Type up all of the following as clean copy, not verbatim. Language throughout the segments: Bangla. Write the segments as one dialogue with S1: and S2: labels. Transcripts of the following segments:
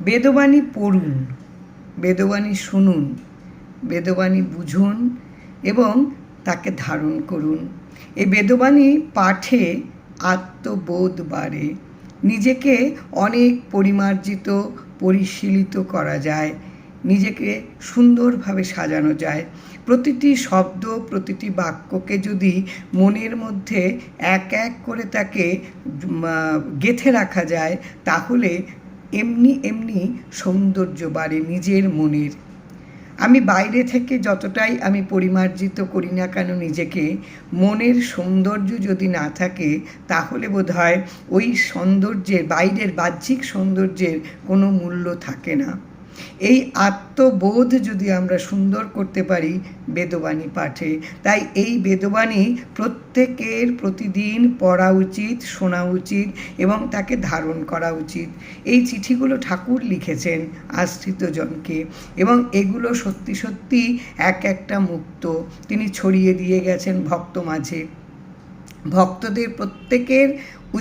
S1: বেদবাণী পড়ুন, বেদবাণী শুনুন, বেদবাণী বুঝুন এবং তাকে ধারণ করুন। এই বেদবাণী পাঠে আত্মবোধ বাড়ে, নিজেকে অনেক পরিমার্জিত পরিশীলিত করা যায়, নিজেকে সুন্দরভাবে সাজানো যায়। প্রতিটি শব্দ, প্রতিটি বাক্যকে যদি মনের মধ্যে এক এক করে তাকে গেঁথে রাখা যায়, তাহলে এমনি এমনি সৌন্দর্য বাড়ে নিজের মনের। আমি বাইরে থেকে যতটাই আমি পরিমার্জিত করি না কেন নিজেকে, মনের সৌন্দর্য যদি না থাকে তাহলে বোধহয় ওই সৌন্দর্যের, বাইরের বাহ্যিক সৌন্দর্যের কোনো মূল্য থাকে না। এই আত্মবোধ যদি আমরা সুন্দর করতে পারি বেদবাণী পাঠে, তাই এই বেদবাণী প্রত্যেকের প্রতিদিন পড়া উচিত, শোনা উচিত এবং তাকে ধারণ করা উচিত। এই চিঠিগুলো ঠাকুর লিখেছেন আশ্রিতজনকে এবং এগুলো সত্যি সত্যি এক একটা মুক্ত তিনি ছড়িয়ে দিয়ে গেছেন ভক্ত মাঝে। ভক্তদের প্রত্যেকের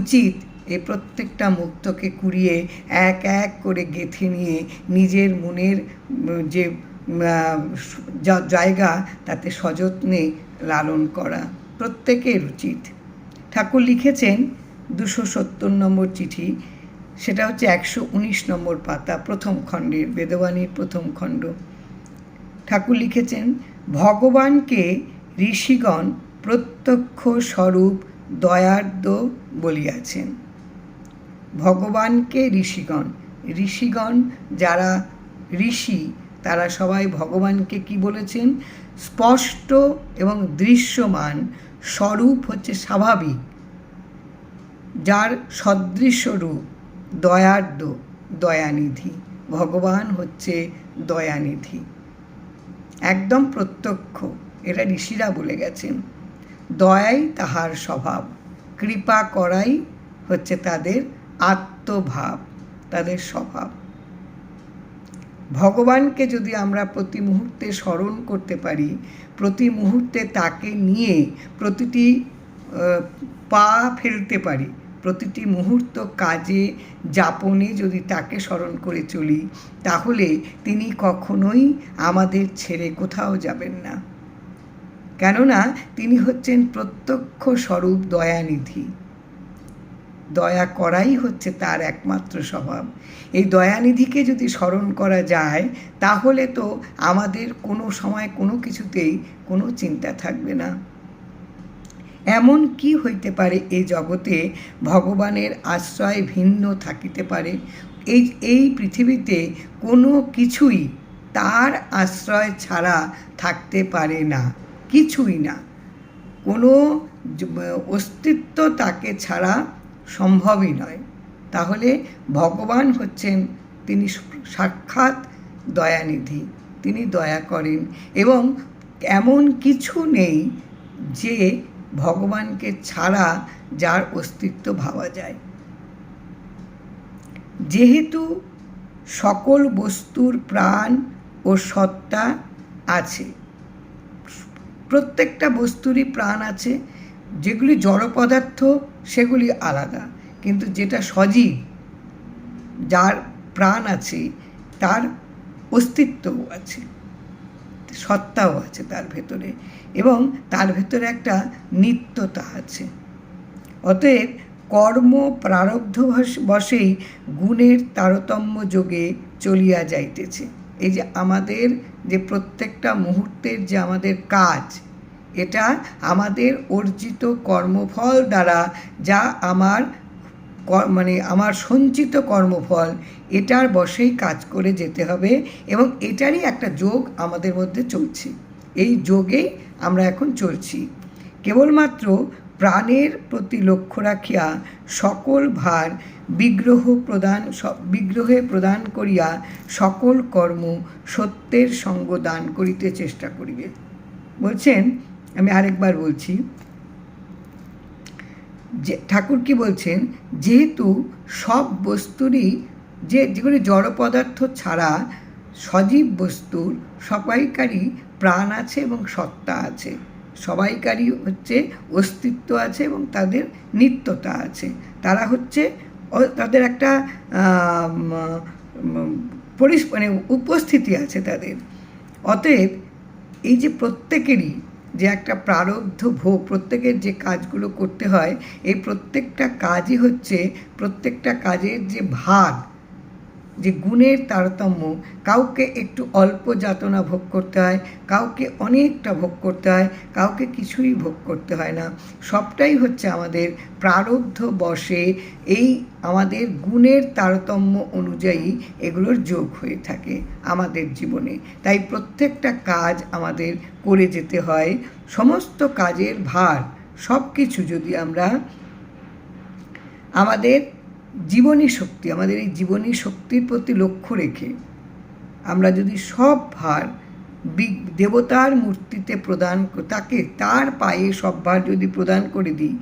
S1: উচিত এই প্রত্যেকটা মুক্তকে কুড়িয়ে এক এক করে গেঁথে নিয়ে নিজের মনের যে জায়গা তাতে সযত্নে লালন করা প্রত্যেকের উচিত। ঠাকুর লিখেছেন 270 নম্বর চিঠি, সেটা হচ্ছে 119 নম্বর পাতা, প্রথম খণ্ডের, বেদবাণীর প্রথম খণ্ড। ঠাকুর লিখেছেন, ভগবানকে ঋষিগণ প্রত্যক্ষ স্বরূপ দয়ার্দ্র বলিয়াছেন। ভগবানকে ঋষিগণ, ঋষিগণ যারা ঋষি তারা সবাই ভগবানকে কি বলেছেন? স্পষ্ট এবং দৃশ্যমান স্বরূপ হচ্ছে স্বাভাবিক, যার সদৃশ্য রূপ দয়ার্দ্র, দয়ানিধি। ভগবান হচ্ছে দয়ানিধি, একদম প্রত্যক্ষ। এটা ঋষিরা বলে গেছেন। দয়াই তাহার স্বভাব, কৃপা করাই হচ্ছে তাদের আত্মভাব, তাদের স্বভাব। ভগবানকে যদি আমরা প্রতি মুহূর্তে স্মরণ করতে পারি, প্রতি মুহূর্তে তাকে নিয়ে প্রতিটি পা ফেলতে পারি, প্রতিটি মুহূর্ত কাজে যাপনে যদি তাকে স্মরণ করে চলি, তাহলে তিনি কখনোই আমাদের ছেড়ে কোথাও যাবেন না। কেননা তিনি হচ্ছেন প্রত্যক্ষ স্বরূপ দয়ানিধি। দয়া করাই হচ্ছে তার একমাত্র স্বভাব। এই দয়ানিধিকে যদি স্মরণ করা যায়, তাহলে তো আমাদের কোনো সময় কোনো কিছুতেই কোনো চিন্তা থাকবে না। এমন কি হইতে পারে এই জগতে ভগবানের আশ্রয় ভিন্ন থাকিতে পারে? এই পৃথিবীতে কোনো কিছুই তার আশ্রয় ছাড়া থাকতে পারে না, কিছুই না। কোনো অস্তিত্ব তাকে ছাড়া সম্ভবই নয়। তাহলে ভগবান হচ্ছেন, তিনি সাক্ষাৎ দয়ানিধি, তিনি দয়া করেন এবং এমন কিছু নেই যে ভগবানকে ছাড়া যার অস্তিত্ব ভাবা যায়। যেহেতু সকল বস্তুর প্রাণ ও সত্তা আছে, প্রত্যেকটা বস্তুরই প্রাণ আছে। যেগুলি জড় পদার্থ সেগুলি আলাদা, কিন্তু যেটা সজীব, যার প্রাণ আছে, তার অস্তিত্বও আছে, সত্তাও আছে তার ভেতরে, এবং তার ভেতরে একটা নিত্যতা আছে। অতএব কর্ম প্রারব্ধ বশেই গুণের তারতম্য যোগে চলিয়া যাইতেছে। এই যে আমাদের যে প্রত্যেকটা মুহূর্তের যে আমাদের কাজ, এটা আমাদের অর্জিত কর্মফল দ্বারা, যা আমার সঞ্চিত কর্মফল, এটার বশেই কাজ করে যেতে হবে এবং এটারই একটা যোগ আমাদের মধ্যে চলছে। এই যোগেই আমরা এখন চলছি। কেবলমাত্র প্রাণের প্রতি লক্ষ্য রাখিয়া সকল ভার বিগ্রহে প্রদান করিয়া সকল কর্ম সত্যের সঙ্গ দান করিতে চেষ্টা করিবে। বলছেন, আমি আরেকবার বলছি, যে ঠাকুর কি বলছেন, যেহেতু সব বস্তুরই যেগুলি জড় পদার্থ ছাড়া সজীব বস্তুর সবাইকারই প্রাণ আছে এবং সত্তা আছে, সবাইকারই হচ্ছে অস্তিত্ব আছে এবং তাদের নিত্যতা আছে। তারা হচ্ছে, তাদের একটা মানে উপস্থিতি আছে তাদের। অতএব এই যে প্রত্যেকেরই যে একটা প্রারব্ধ ভোগ, প্রত্যেকের যে কাজগুলো করতে হয়, এই প্রত্যেকটা কাজই হচ্ছে প্রত্যেকটা কাজের যে ভাগ, যে গুণের তারতম্য। কাউকে একটু অল্প যাতনা ভোগ করতে হয়, কাউকে অনেকটা ভোগ করতে হয়, কাউকে কিছুই ভোগ করতে হয় না। সবটাই হচ্ছে আমাদের প্রারব্ধ বশে এই আমাদের গুণের তারতম্য অনুযায়ী এগুলোর যোগ হয়ে থাকে আমাদের জীবনে। তাই প্রত্যেকটা কাজ আমাদের করে যেতে হয়। সমস্ত কাজের ভার সব কিছু যদি আমরা আমাদের জীবনী শক্তি, আমাদের এই জীবনী শক্তির প্রতি লক্ষ্য রেখে আমরা যদি সব ভার দেবতার মূর্তিতে প্রদান, তাকে তার পায়ে সব ভার যদি প্রদান করে দিই,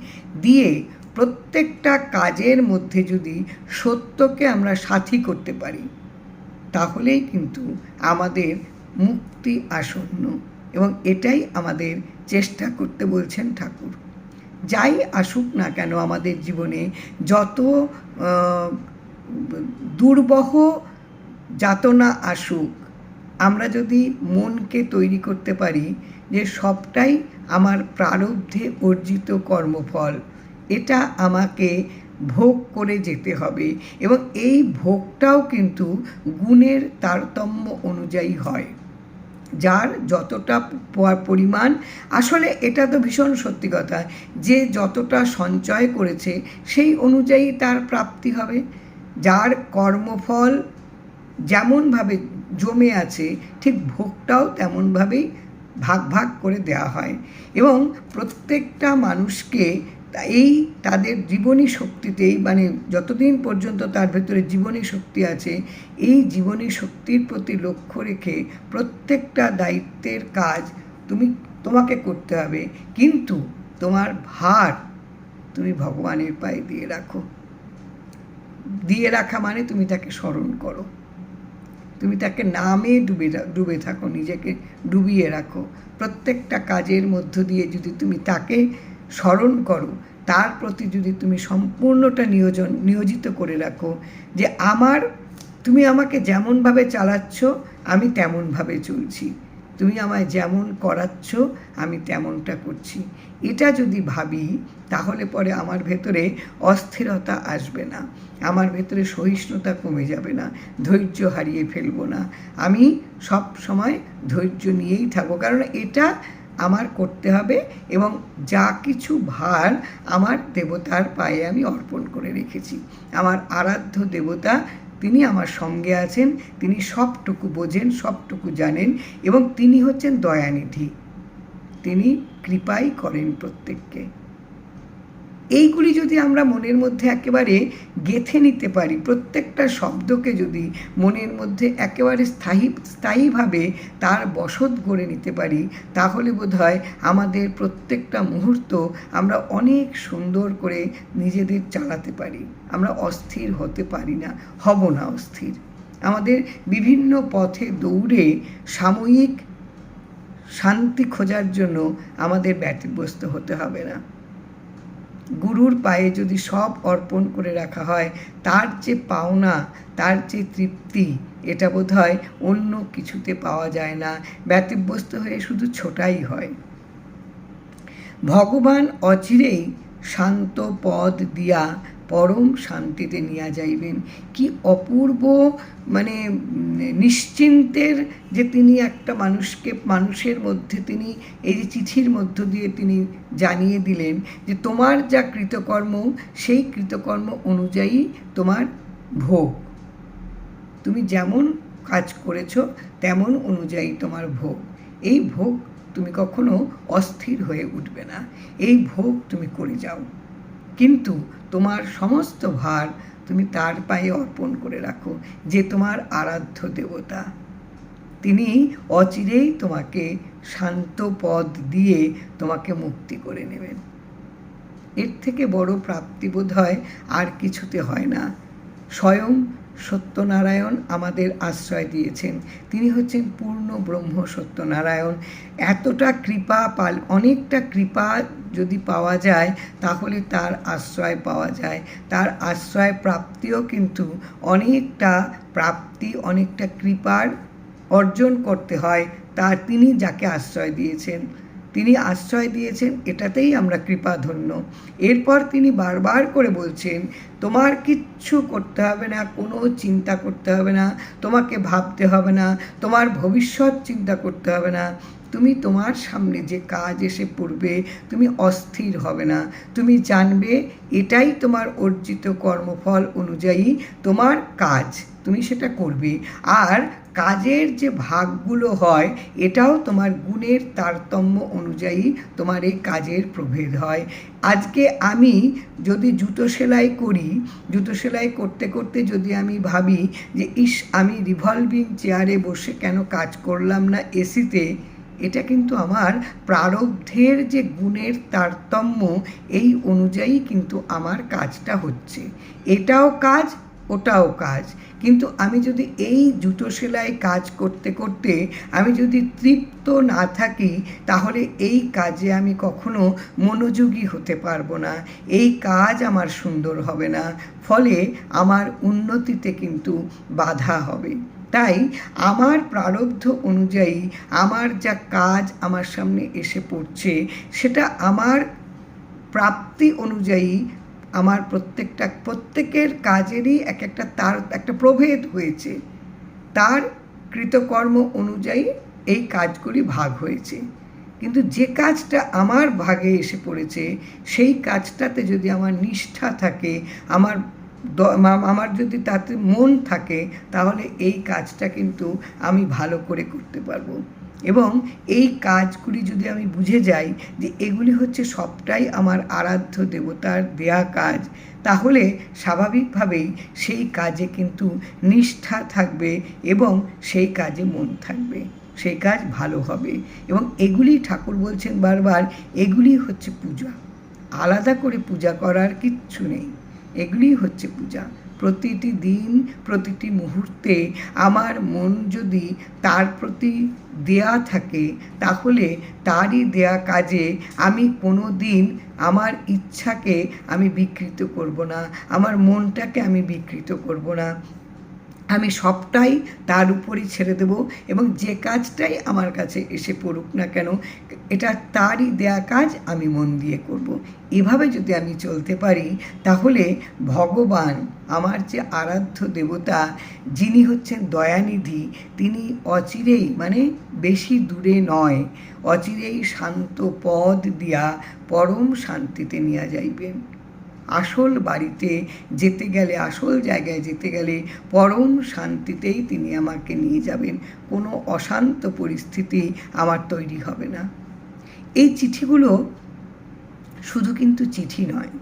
S1: দিয়ে প্রত্যেকটা কাজের মধ্যে যদি সত্যকে আমরা সাথী করতে পারি, তাহলেই কিন্তু আমাদের মুক্তি আসন্ন। এবং এটাই আমাদের চেষ্টা করতে বলছেন ঠাকুর। যাই আসুক না কেন আমাদের জীবনে, যত দুর্বহ যাতনা আসুক, আমরা যদি মনকে তৈরি করতে পারি যে সবটাই আমার প্রারব্ধে অর্জিত কর্মফল, এটা আমাকে ভোগ করে যেতে হবে, এবং এই ভোগটাও কিন্তু গুণের তারতম্য অনুযায়ী হয়। যার যতটা পরিমাণ, আসলে এটা তো ভীষণ সত্যি কথা, যে যতটা সঞ্চয় করেছে সেই অনুযায়ী তার প্রাপ্তি হবে। যার কর্মফল যেমনভাবে জমে আছে, ঠিক ভোগটাও তেমনভাবেই ভাগ ভাগ করে দেওয়া হয়। এবং প্রত্যেকটা মানুষকে এই তাদের জীবনী শক্তিতেই, মানে যতদিন পর্যন্ত তার ভেতরে জীবনী শক্তি আছে, এই জীবনী শক্তির প্রতি লক্ষ্য রেখে প্রত্যেকটা দায়িত্বের কাজ তোমাকে করতে হবে। কিন্তু তোমার ভার তুমি ভগবানের পায়ে দিয়ে রাখো। দিয়ে রাখা মানে তুমি তাকে স্মরণ করো, তুমি তাকে নামে ডুবে থাকো, নিজেকে ডুবিয়ে রাখো। প্রত্যেকটা কাজের মধ্য দিয়ে যদি তুমি তাকে স্মরণ করো, তার প্রতি যদি তুমি সম্পূর্ণটা নিয়োজিত করে রাখো, যে তুমি আমাকে যেমনভাবে চালাচ্ছ আমি তেমনভাবে চলছি, তুমি আমায় যেমন করাচ্ছ আমি তেমনটা করছি, এটা যদি ভাবি, তাহলে পরে আমার ভেতরে অস্থিরতা আসবে না, আমার ভেতরে সহিষ্ণুতা কমে যাবে না, ধৈর্য হারিয়ে ফেলবো না। আমি সব সময় ধৈর্য নিয়েই থাকবো, কারণ এটা আমার করতে হবে। এবং যা কিছু ভার আমার দেবতার পায়ে আমি অর্পণ করে রেখেছি, আমার আরাধ্য দেবতা তিনি আমার সঙ্গে আছেন, তিনি সবটুকু বোঝেন, সবটুকু জানেন, এবং তিনি হচ্ছেন দয়ানিধি, তিনি কৃপাই করেন প্রত্যেককে। এইগুলি যদি আমরা মনের মধ্যে একেবারে গেঁথে নিতে পারি, প্রত্যেকটা শব্দকে যদি মনের মধ্যে একেবারে স্থায়ীভাবে তার বশত গড়ে নিতে পারি, তাহলে বোধহয় আমাদের প্রত্যেকটা মুহূর্ত আমরা অনেক সুন্দর করে নিজেদের চালাতে পারি। আমরা অস্থির হতে পারি না, হব না অস্থির। আমাদের বিভিন্ন পথে দৌড়ে সাময়িক শান্তি খোঁজার জন্য আমাদের ব্যতিব্যস্ত হতে হবে না। গুরুর পায়ে যদি সব অর্পণ করে রাখা হয়, তার যে পাওনা, তার যে তৃপ্তি, এটা বোধহয় অন্য কিছুতে পাওয়া যায় না। ব্যতিব্যস্ত হয়ে শুধু ছোটাই হয়। ভগবান অচিরেই শান্ত পদ দিয়া পরম শান্তিতে নিয়ে যাইবেন। কি অপূর্ব মানে নিশ্চিন্তের যে তিনি একটা মানুষের মধ্যে তিনি এই যে চিঠির মধ্য দিয়ে তিনি জানিয়ে দিলেন যে তোমার যা কৃতকর্ম, সেই কৃতকর্ম অনুযায়ী তোমার ভোগ, তুমি যেমন কাজ করেছো তেমন অনুযায়ী তোমার ভোগ। এই ভোগ তুমি কখনো অস্থির হয়ে উঠবে না, এই ভোগ তুমি করে যাও, কিন্তু তোমার সমস্ত ভার তুমি তার পায়ে অর্পণ করে রাখো, যে তোমার আরাধ্য দেবতা। তিনি অচিরেই তোমাকে শান্ত পদ দিয়ে তোমাকে মুক্তি করে নেবেন। এর থেকে বড় প্রাপ্তি বোধ হয় আর কিছুতে হয় না। স্বয়ং সত্যনারায়ণ আমাদের আশ্রয় দিয়েছেন। তিনি হচ্ছেন পূর্ণ ব্রহ্ম সত্যনারায়ণ। এতটা কৃপা অনেকটা কৃপা যদি পাওয়া যায় তাহলে তার আশ্রয় পাওয়া যায়। তার আশ্রয় প্রাপ্তিও কিন্তু অনেকটা কৃপার অর্জন করতে হয়। তিনি যাকে আশ্রয় দিয়েছেন, এটাতেই আমরা কৃপাধন্য। এরপর তিনি বারবার করে বলছেন, তোমার কিচ্ছু করতে হবে না, কোনো চিন্তা করতে হবে না, তোমাকে ভাবতে হবে না, তোমার ভবিষ্যৎ চিন্তা করতে হবে না। তুমি তোমার সামনে যে কাজ এসে পড়বে, তুমি অস্থির হবে না। তুমি জানবে এটাই তোমার অর্জিত কর্মফল অনুযায়ী তোমার কাজ, তুমি সেটা করবে। আর কাজের যে ভাগগুলো হয় এটাও তোমার গুণের তারতম্য অনুযায়ী তোমার এই কাজের প্রভেদ হয়। আজকে আমি যদি জুতো সেলাই করি, জুতো সেলাই করতে করতে যদি আমি ভাবি যে আমি রিভলভিং চেয়ারে বসে কেন কাজ করলাম না এসিতে, এটা কিন্তু আমার প্রারব্ধের যে গুণের তারতম্য এই অনুযায়ী কিন্তু আমার কাজটা হচ্ছে। এটাও কাজ, ওটাও কাজ। কিন্তু আমি যদি এই জুতো সেলাই কাজ করতে করতে আমি যদি তৃপ্ত না থাকি, তাহলে এই কাজে আমি কখনো মনোযোগী হতে পারবো না, এই কাজ আমার সুন্দর হবে না, ফলে আমার উন্নতিতে কিন্তু বাধা হবে। তাই আমার প্রারব্ধ অনুযায়ী আমার যা কাজ আমার সামনে এসে পড়ছে, সেটা আমার প্রাপ্তি অনুযায়ী আমার প্রত্যেকের কাজেরই তার একটা প্রভেদ হয়েছে, তার কৃতকর্ম অনুযায়ী এই কাজগুলি ভাগ হয়েছে। কিন্তু যে কাজটা আমার ভাগে এসে পড়েছে, সেই কাজটাতে যদি আমার নিষ্ঠা থাকে, আমার যদি তাতে মন থাকে, তাহলে এই কাজটা কিন্তু আমি ভালো করে করতে পারবো। এবং এই কাজগুলি যদি আমি বুঝে যাই যে এগুলি হচ্ছে সবটাই আমার আরাধ্য দেবতার দেয়া কাজ, তাহলে স্বাভাবিকভাবেই সেই কাজে কিন্তু নিষ্ঠা থাকবে এবং সেই কাজে মন থাকবে, সেই কাজ ভালো হবে। এবং এগুলি ঠাকুর বলছেন বারবার, এগুলি হচ্ছে পূজা। আলাদা করে পূজা করার কিচ্ছু নেই, এগুলি হচ্ছে পূজা। প্রতিটি দিন, প্রতিটি মুহূর্তে আমার মন যদি তার প্রতি দেয়া থাকে, তাহলে তারই দেয়া কাজে আমি কোনো দিন আমার ইচ্ছাকে আমি বিকৃত করব না, আমার মনটাকে আমি বিকৃত করব না। আমি সবটাই তার উপরই ছেড়ে দেব এবং যে কাজটাই আমার কাছে এসে পড়ুক না কেন, এটা তারই দেয়া কাজ, আমি মন দিয়ে করব। এভাবে যদি আমি চলতে পারি, তাহলে ভগবান, আমার যে আরাধ্য দেবতা, যিনি হচ্ছেন দয়ানিধি, তিনি অচিরেই, মানে বেশি দূরে নয়, অচিরেই শান্ত পদ দিয়া পরম শান্তিতে নিয়ে যাইবেন। আসল বাড়িতে যেতে গেলে, আসল জায়গায় যেতে গেলে পরম শান্তিতেই তিনি আমাকে নিয়ে যাবেন। কোনো অশান্ত পরিস্থিতি আমার তৈরি হবে না। এই চিঠিগুলো শুধু কিন্তু চিঠি নয়,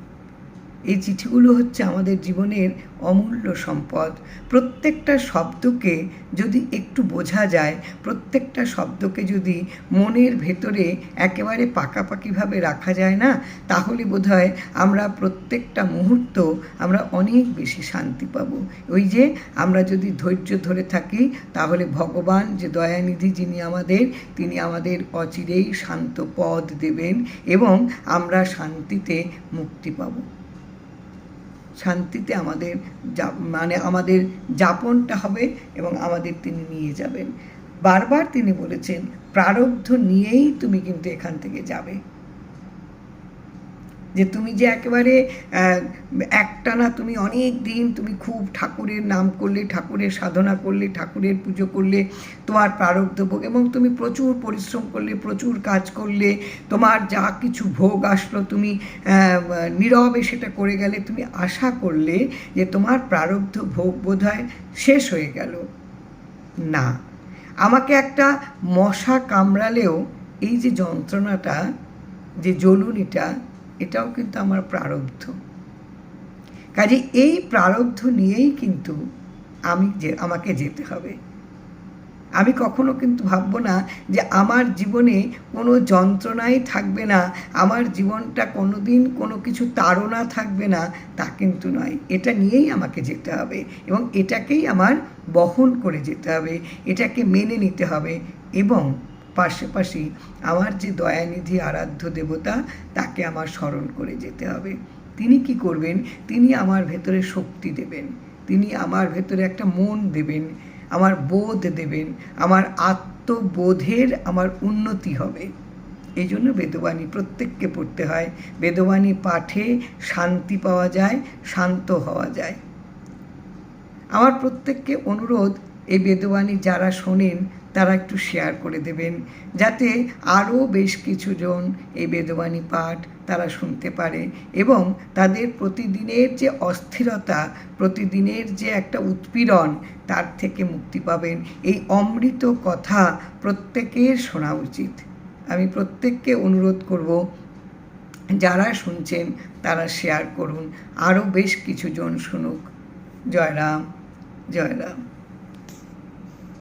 S1: এই চিঠিগুলো হচ্ছে আমাদের জীবনের অমূল্য সম্পদ। প্রত্যেকটা শব্দকে যদি একটু বোঝা যায়, প্রত্যেকটা শব্দকে যদি মনের ভেতরে একেবারে পাকাপাকিভাবে রাখা যায় না, তাহলে বোধহয় আমরা প্রত্যেকটা মুহূর্ত আমরা অনেক বেশি শান্তি পাব। ওই যে আমরা যদি ধৈর্য ধরে থাকি, তাহলে ভগবান যে দয়ানিধি তিনি আমাদের অচিরেই শান্ত পদ দেবেন এবং আমরা শান্তিতে মুক্তি পাব। শান্তিতে আমাদের যাপনটা হবে এবং আমাদের তিনি নিয়ে যাবেন। বারবার তিনি বলেছেন, প্রারব্ধ নিয়েই তুমি কিন্তু এখান থেকে যাবে। যে তুমি যে একেবারে একটানা তুমি অনেক দিন তুমি খুব ঠাকুরের নাম করলে, ঠাকুরের সাধনা করলে, ঠাকুরের পুজো করলে, তোমার প্রারব্ধ ভোগ, এবং তুমি প্রচুর পরিশ্রম করলে, প্রচুর কাজ করলে, তোমার যা কিছু ভোগ আসলো তুমি নীরবে সেটা করে গেলে, তুমি আশা করলে যে তোমার প্রারব্ধ ভোগ বোধহয় শেষ হয়ে গেল। না, আমাকে একটা মশা কামড়ালেও এই যে যন্ত্রণাটা, যে জ্বলুনিটা, এটাও কিন্তু আমার প্রারব্ধ। কাজে এই প্রারব্ধ নিয়েই কিন্তু আমাকে যেতে হবে। আমি কখনো কিন্তু ভাববো না যে আমার জীবনে কোনো যন্ত্রণাই থাকবে না, আমার জীবনটা কোনো দিন কোনো কিছু তাড়না থাকবে না, তা কিন্তু নয়। এটা নিয়েই আমাকে যেতে হবে এবং এটাকেই আমার বহন করে যেতে হবে, এটাকে মেনে নিতে হবে এবং পাশাপাশি আমার যে দয়ানিধি আরাধ্য দেবতা তাকে আমার স্মরণ করে যেতে হবে। তিনি কি করবেন? তিনি আমার ভেতরে শক্তি দেবেন, তিনি আমার ভেতরে একটা মন দেবেন, আমার বোধ দেবেন, আমার আত্মবোধের আমার উন্নতি হবে। এই জন্য বেদবাণী প্রত্যেককে পড়তে হয়। বেদবাণী পাঠে শান্তি পাওয়া যায়, শান্ত হওয়া যায়। আমার প্রত্যেককে অনুরোধ, এই বেদবাণী যারা শোনেন তারা একটু শেয়ার করে দেবেন, যাতে আরও বেশ কিছু জন এই বেদবাণী পাঠ তারা শুনতে পারে এবং তাদের প্রতিদিনের যে অস্থিরতা, প্রতিদিনের যে একটা উৎপীড়ন, তার থেকে মুক্তি পাবেন। এই অমৃত কথা প্রত্যেকের শোনা উচিত। আমি প্রত্যেককে অনুরোধ করব, যারা শুনছেন তারা শেয়ার করুন, আরও বেশ কিছু জন শুনুক। জয় রাম, জয় রাম।